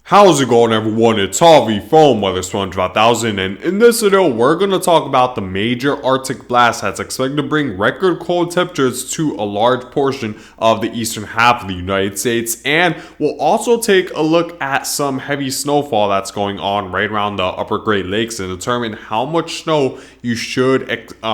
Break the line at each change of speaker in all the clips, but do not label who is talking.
How's it going, everyone? It's Harvey from Weather Sponge 5000, and in this video we're going to talk about the major Arctic blast that's expected to bring record cold temperatures to a large portion of the eastern half of the United States, and we'll also take a look at some heavy snowfall that's going on right around the upper Great Lakes and determine how much snow you should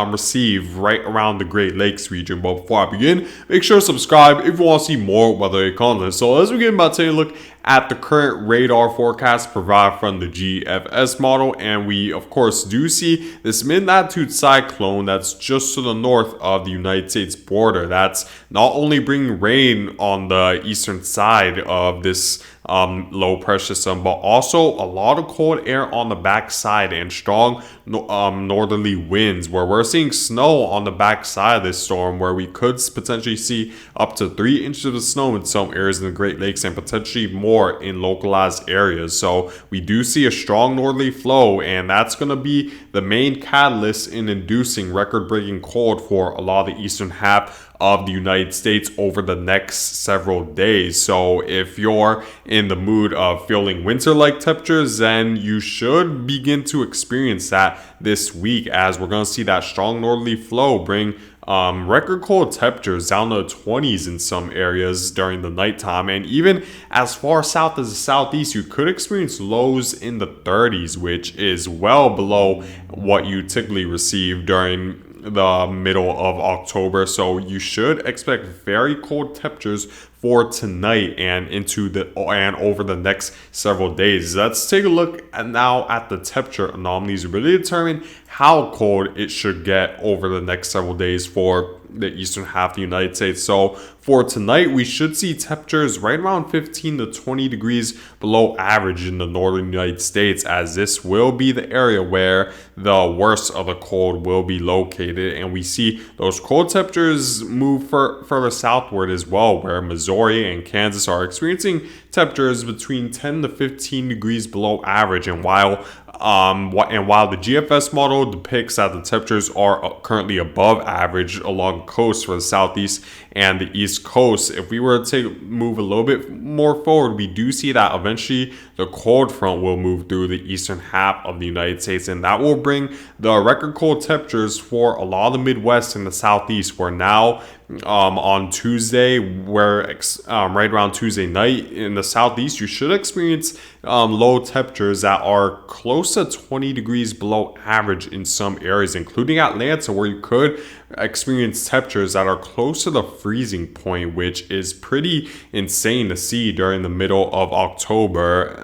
receive right around the Great Lakes region. But before I begin, make sure to subscribe if you want to see more weather content. So as we get about to take a look at the current radar forecast provided from the GFS model, and we of course do see this mid-latitude cyclone that's just to the north of the United States border. That's not only bringing rain on the eastern side of this low pressure system, but also a lot of cold air on the backside and strong northerly winds, where we're seeing snow on the backside of this storm, where we could potentially see up to 3 inches of snow in some areas in the Great Lakes and potentially more in localized areas. So we do see a strong northerly flow, and that's going to be the main catalyst in inducing record-breaking cold for a lot of the eastern half of the United States over the next several days. So if you're in the mood of feeling winter-like temperatures, then you should begin to experience that this week, as we're going to see that strong northerly flow bring record cold temperatures down to the 20s in some areas during the nighttime, and even as far south as the southeast, you could experience lows in the 30s, which is well below what you typically receive during the middle of October. So you should expect very cold temperatures for tonight and over the next several days. Let's take a look now at the temperature anomalies to really determine how cold it should get over the next several days for the eastern half of the United States. So for tonight, we should see temperatures right around 15 to 20 degrees below average in the northern United States, as this will be the area where the worst of the cold will be located. And we see those cold temperatures move further southward as well, where Missouri and Kansas are experiencing temperatures between 10 to 15 degrees below average. And while the GFS model depicts that the temperatures are currently above average along the coast for the southeast and the east coast, if we were to move a little bit more forward, we do see that eventually the cold front will move through the eastern half of the United States, and that will bring the record cold temperatures for a lot of the Midwest and the southeast. We're now on Tuesday, where right around Tuesday night in the southeast, you should experience low temperatures that are close to 20 degrees below average in some areas, including Atlanta, where you could experience temperatures that are close to the freezing point, which is pretty insane to see during the middle of October.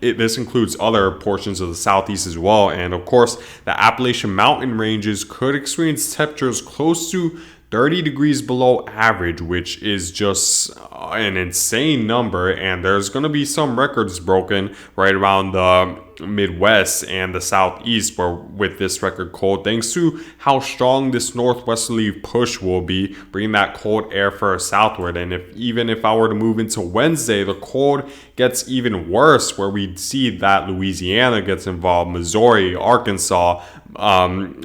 This includes other portions of the southeast as well, and of course the Appalachian Mountain ranges could experience temperatures close to 30 degrees below average, which is just an insane number. And there's going to be some records broken right around the Midwest and the southeast with this record cold, thanks to how strong this northwesterly push will be, bringing that cold air further southward. And if I were to move into Wednesday, the cold gets even worse, where we see that Louisiana gets involved, Missouri, Arkansas.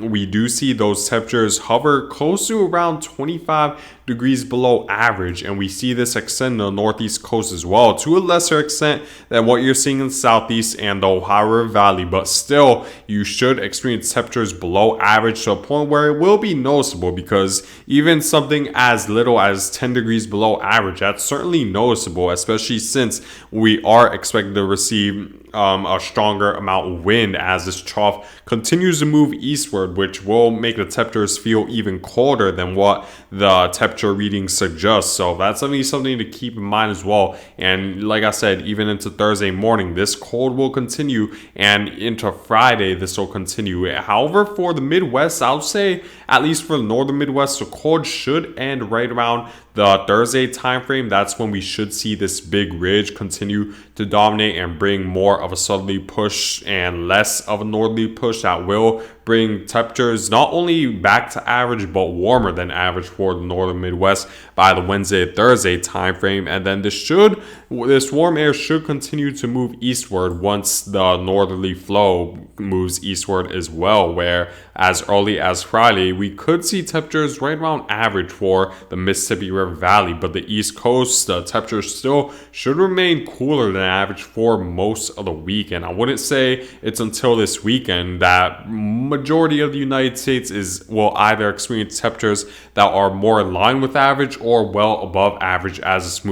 We do see those temperatures hover close to around 25 degrees below average, and we see this extend to the northeast coast as well, to a lesser extent than what you're seeing in the southeast and the Ohio River Valley, but still you should experience temperatures below average to a point where it will be noticeable, because even something as little as 10 degrees below average, that's certainly noticeable, especially since we are expected to receive a stronger amount of wind as this trough continues to move eastward, which will make the temperatures feel even colder than what the temperature readings suggest. So that's something to keep in mind as well. And like I said, even into Thursday morning, this cold will continue, and into Friday, this will continue. However, for the Midwest, I would say, at least for the northern Midwest, the cold should end right around the Thursday timeframe. That's when we should see this big ridge continue to dominate and bring more of a southerly push and less of a northerly push that will bring temperatures not only back to average but warmer than average for the northern Midwest by the Wednesday Thursday time frame. And then this warm air should continue to move eastward once the northerly flow moves eastward as well, where as early as Friday we could see temperatures right around average for the Mississippi River Valley, but the East Coast, the temperatures still should remain cooler than average for most of the week. And I wouldn't say it's until this weekend that majority of the United States will either experience temperatures that are more in line with average or well above average as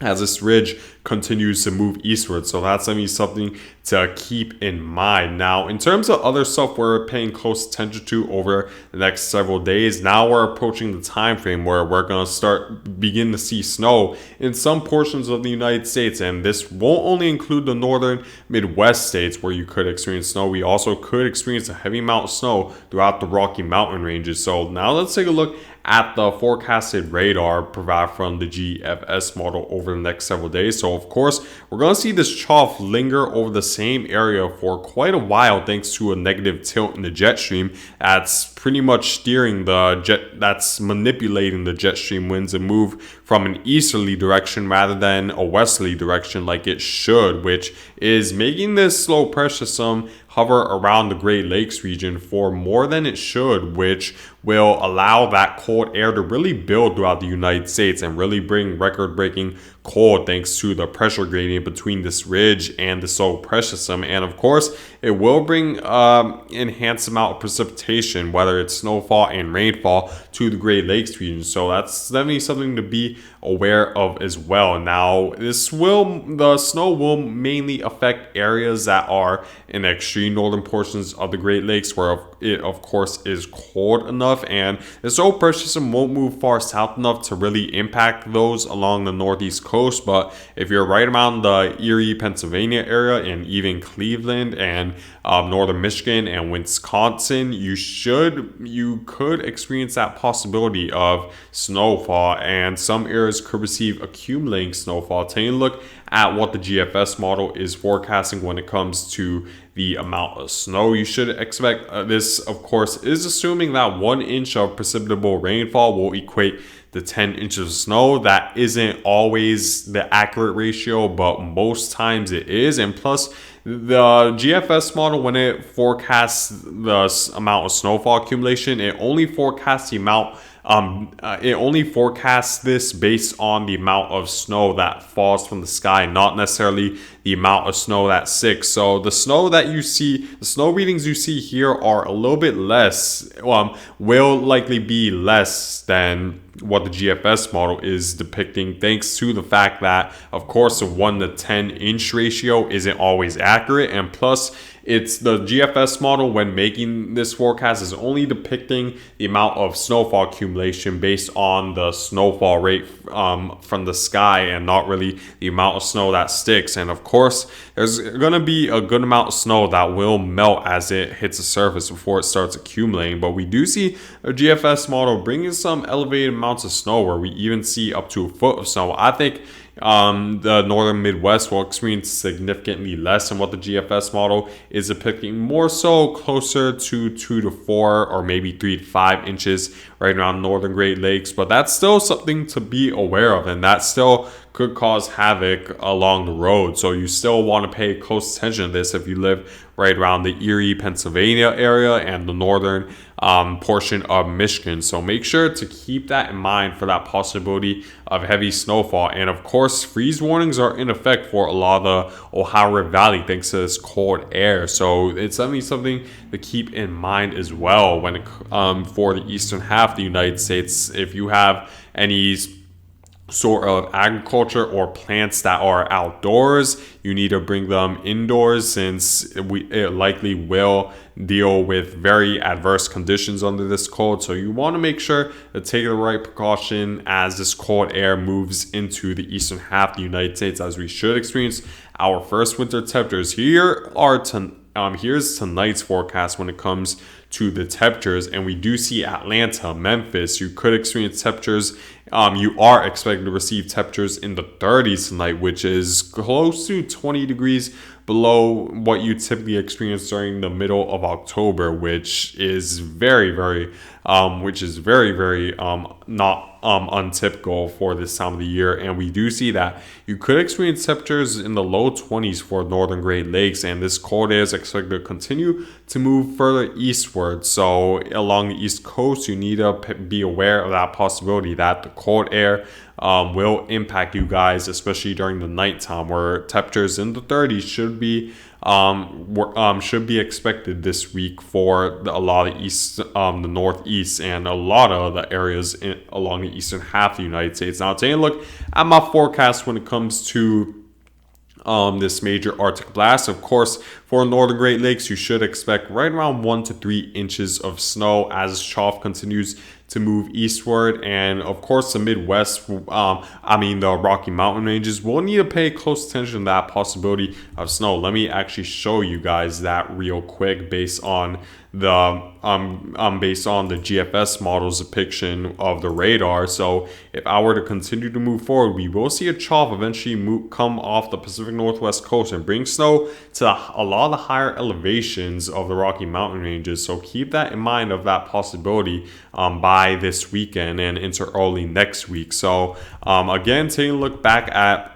this ridge continues to move eastward. So that's going to be something to keep in mind. Now, in terms of other stuff we're paying close attention to over the next several days, now we're approaching the time frame where we're going to begin to see snow in some portions of the United States. And this won't only include the northern Midwest states where you could experience snow. We also could experience a heavy amount of snow throughout the Rocky Mountain ranges. So now let's take a look at the forecasted radar provided from the GFS model over the next several days. So of course, we're going to see this trough linger over the same area for quite a while thanks to a negative tilt in the jet stream that's pretty much that's manipulating the jet stream winds to move from an easterly direction rather than a westerly direction like it should, which is making this low pressure system hover around the Great Lakes region for more than it should, which will allow that cold air to really build throughout the United States and really bring record-breaking cold thanks to the pressure gradient between this ridge and the low pressure system. And of course, it will bring enhanced amount of precipitation, whether it's snowfall and rainfall, to the Great Lakes region. So that's definitely something to be aware of as well. Now, the snow will mainly affect areas that are in the extreme northern portions of the Great Lakes, where it of course is cold enough, and this low pressure system won't move far south enough to really impact those along the northeast coast. But if you're right around the Erie, Pennsylvania area, and even Cleveland and northern Michigan and Wisconsin, you could experience that possibility of snowfall, and some areas could receive accumulating snowfall. Taking a look at what the GFS model is forecasting when it comes to the amount of snow you should expect. This, of course, is assuming that 1 inch of precipitable rainfall will equate to 10 inches of snow. That isn't always the accurate ratio, but most times it is. And plus, the GFS model, when it forecasts the amount of snowfall accumulation, it only forecasts the amount. It only forecasts this based on the amount of snow that falls from the sky, not necessarily the amount of snow that sticks. So the snow readings you see here are a little bit less, will likely be less than what the GFS model is depicting, thanks to the fact that, of course, the 1 to 10 inch ratio isn't always accurate. And plus, it's the GFS model, when making this forecast, is only depicting the amount of snowfall accumulation based on the snowfall rate from the sky, and not really the amount of snow that sticks. And of course, there's going to be a good amount of snow that will melt as it hits the surface before it starts accumulating. But we do see a GFS model bringing some elevated amounts of snow, where we even see up to a foot of snow. I think the northern Midwest will experience significantly less than what the GFS model is depicting, more so closer to 2 to 4 or maybe 3 to 5 inches right around northern Great Lakes. But that's still something to be aware of, and that still could cause havoc along the road. So you still want to pay close attention to this if you live right around the Erie, Pennsylvania area and the northern portion of Michigan. So make sure to keep that in mind for that possibility of heavy snowfall. And of course, freeze warnings are in effect for a lot of the Ohio River Valley thanks to this cold air. So it's definitely something to keep in mind as well when for the eastern half of the United States. If you have any sort of agriculture or plants that are outdoors, you need to bring them indoors, since it likely will deal with very adverse conditions under this cold. So you want to make sure to take the right precaution as this cold air moves into the eastern half of the United States, as we should experience our first winter temperatures. Here's tonight's forecast when it comes to the temperatures, and we do see Atlanta, Memphis, you could experience temperatures You are expected to receive temperatures in the 30s tonight, which is close to 20 degrees below what you typically experience during the middle of October, which is very, not untypical for this time of the year. And we do see that you could experience temperatures in the low 20s for northern Great Lakes, and this cold air is expected to continue to move further eastward. So along the east coast, you need to be aware of that possibility that the cold air will impact you guys, especially during the nighttime, where temperatures in the 30s should be expected this week for a lot of the northeast and a lot of the areas along the eastern half of the United States. Now, taking a look at my forecast when it comes to this major Arctic blast. Of course, for northern Great Lakes, you should expect right around 1 to 3 inches of snow as trough continues to move eastward. And of course, the Midwest, the Rocky Mountain ranges, will need to pay close attention to that possibility of snow. Let me actually show you guys that real quick based on the GFS model's depiction of the radar. So if I were to continue to move forward, we will see a trough eventually come off the Pacific Northwest coast and bring snow to a lot of the higher elevations of the Rocky Mountain ranges. So keep that in mind of that possibility by this weekend and into early next week. So again, taking a look back at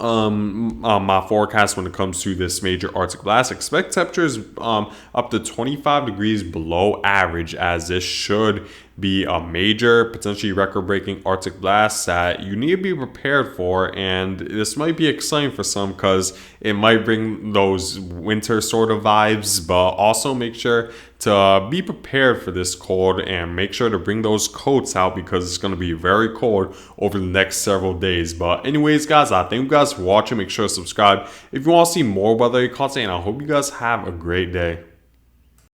my forecast when it comes to this major Arctic blast, expect temperatures up to 25 degrees below average, as this should be a major, potentially record-breaking Arctic blast that you need to be prepared for. And this might be exciting for some because it might bring those winter sort of vibes, but also make sure to be prepared for this cold and make sure to bring those coats out because it's going to be very cold over the next several days. But anyways, guys, I thank you guys for watching. Make sure to subscribe if you want to see more weather content, and I hope you guys have a great day.